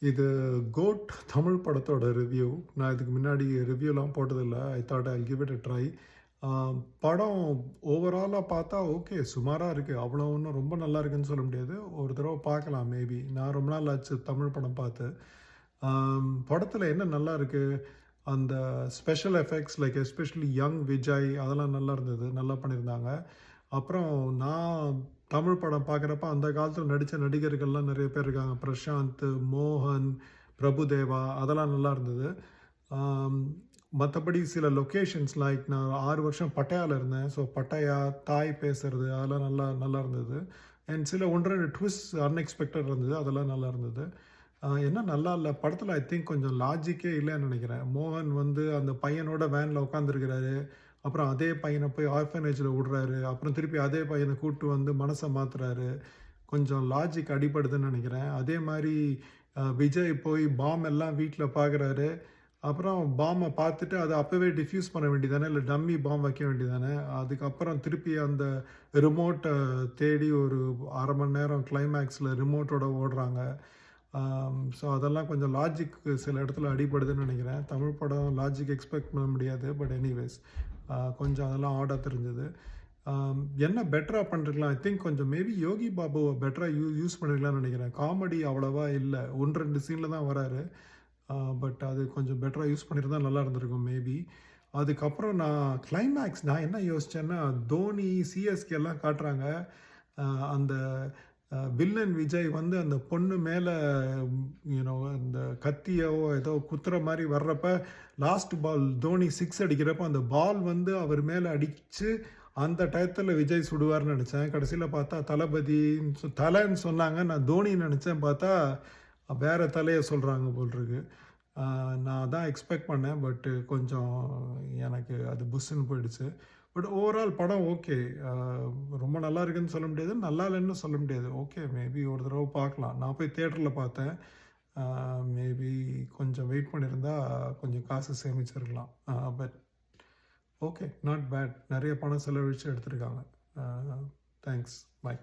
இது கோட் தமிழ் படத்தோட ரிவ்யூ. நான் இதுக்கு முன்னாடி ரிவ்யூலாம் போட்டதில்ல. I thought I'll give it a try. படம் ஓவராலா பார்த்தா ஓகே. சுமாரா இருக்கு. அவ்வளோ ஒண்ணும் ரொம்ப நல்லா இருக்குன்னு சொல்ல முடியாது. ஒரு தடவ பார்க்கலாம் மேபி. நான் ரொம்ப நாள் ஆச்சு தமிழ் படம் பார்த்து. படத்தில என்ன நல்லா இருக்கு, அந்த special effects like especially young Vijay அதெல்லாம் நல்லா இருந்தது. நல்லா பண்ணியிருந்தாங்க. அப்புறம் நான் தமிழ் படம் பார்க்குறப்ப அந்த காலத்தில நடித்த நடிகர்கள்லாம் நிறைய பேர் இருக்காங்க. பிரசாந்த், மோகன், பிரபுதேவா அதெல்லாம் நல்லா இருந்தது. ஆம், மற்றபடி சில லொக்கேஷன்ஸ் லைக் நான் 6 வருஷம் பட்டாயால இருந்தேன். ஸோ பட்டாயா, தாய் பேசுறது அதெல்லாம் நல்லா நல்லா இருந்தது. அண்ட் சில 1, 2 ட்விஸ்ட் அன்எக்ஸ்பெக்டட் இருந்தது. அதெல்லாம் நல்லா இருந்தது. என்ன நல்லா இல்ல, படத்தில ஐ திங்க் கொஞ்சம் லாஜிக்கே இல்லன்னு நெனைக்கிறேன். மோகன் வந்து அந்த பையனோட வேன்ல உட்காந்துருக்கிறாரு. அப்புறம் அதே பையன போய் ஆர்ஃபனேஜ்ல விடுறாரு. அப்புறம் திருப்பி அதே பையன கூட்டு வந்து மனச மாத்துறாரு. கொஞ்சம் லாஜிக் அடிபடுதுன்னு நெனைக்கிறேன். அதே மாரி விஜய் போய் பாம் எல்லாம் வீட்ல பார்க்குறாரு. அப்புறம் பாம்ப பார்த்துட்டு அத அப்பவே டிஃப்யூஸ் பண்ண வேண்டியதானே, இல்ல டம்மி பாம் வைக்க வேண்டியதானே. அதுக்கப்புறம் திருப்பி அந்த ரிமோட்ட தேடி ஒரு 1/2 மணி நேரம் கிளைமேக்ஸ்ல ரிமோட்டோட ஓடுறாங்க. ஸோ அதெல்லாம் கொஞ்சம் லாஜிக் சில இடத்துல அடிபடுதுன்னு நினைக்கிறேன். தமிழ் படம் லாஜிக் எக்ஸ்பெக்ட் பண்ண முடியாது. பட் எனிவேஸ் கொஞ்சம் அதெல்லாம் ஆடா தெரிஞ்சது. என்ன பெட்டரா பண்ணிருக்கலாம், ஐ திங்க் கொஞ்சம் மேபி யோகி பாபுவ பெட்டரா யூஸ் பண்ணிருக்கலாம்னு நினைக்கிறேன். காமெடி அவ்வளவா இல்ல. 1, 2 சீன்ல தான் வராரு. பட் அது கொஞ்சம் பெட்டரா யூஸ் பண்ணியிருந்தா நல்லா இருந்திருக்கும் மேபி. அதுக்கப்புறம் நான் என்ன யோசிச்சேன்னா, தோனி, சிஎஸ்கேலாம் காட்டுறாங்க. அந்த வில்லன் விஜய் வந்து அந்த பொண்ணு மேல இந்த கத்தியோ ஏதோ குத்துற மாரி வர்றப்ப, லாஸ்ட் பால் தோனி 6 அடிக்கிறப்ப, அந்த பால் வந்து அவர் மேல அடிச்சு, அந்த டயத்துல விஜய் சுடுவார்ன்னு நெனச்சேன். கடைசில பார்த்தா தலைன்னு சொன்னாங்க. நான் தோனின்னு நெனச்சேன். பார்த்தா வேற தலைய சொல்றாங்க போல்ருக்கு. நான் அதான் எக்ஸ்பெக்ட் பண்ணேன். பட் கொஞ்சம் எனக்கு அது புஸ்ஸுன்னு போயிடுச்சு. பட் ஓவரால் படம் ஓகே. ரொம்ப நல்லா இருக்குன்னு சொல்ல முடியாது. நல்லா இல்லன்னு சொல்ல முடியாது. ஓகே, மேபி ஒரு தடவ பார்க்கலாம். நான் போய் தியேட்டர்ல பார்த்தேன். மேபி கொஞ்சம் வெயிட் பண்ணியிருந்தா கொஞ்சம் காசு சேமிச்சிருக்கலாம். But okay, not bad. நெறைய பணம் செலவழிச்சு எடுத்திருக்காங்க. தேங்க்ஸ். பை.